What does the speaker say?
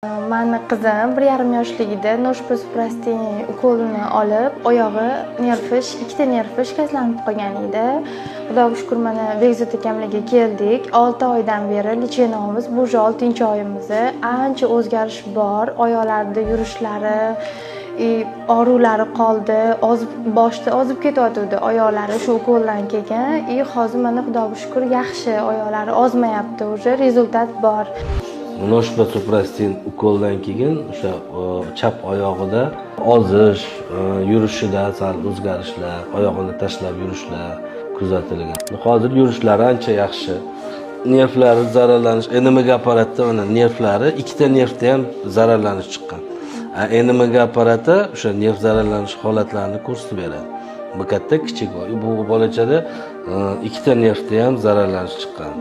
Mani qizim 1,5 yoshligida noshpasprostin ukolini olib, oyog'i ikkita nervi shikastlanib qolgan edi. Xudoga shukr, mana Begzod akamlarga keldik. 6 oydan beri lichenamiz, bu 6-oyimiz. Ancha o'zgarish bor. Oyoqlarida yurishlari, og'ruvlari qoldi. Boshda ozib ketayotdi oyoqlari shu ukoldan keyin. Hozir mana Xudoga shukr yaxshi, oyoqlari ozmayapti, уже rezultat bor. Noshpasprostin ukoldan keyin o'sha chap oyog'ida ozish, yurishida sal o'zgarishlar, oyog'ini tashlab yurishlar kuzatilgan. Hozir yurishlari ancha yaxshi. Nervlari zararlanish, NMG apparatda mana nervlari, ikkita nervda ham zararlanish chiqqan. NMG apparati o'sha nerv zararlanish holatlarini ko'rsatib beradi. Bu katta, kichik. Bu bolachada ikkita nervda ham zararlanish chiqqan.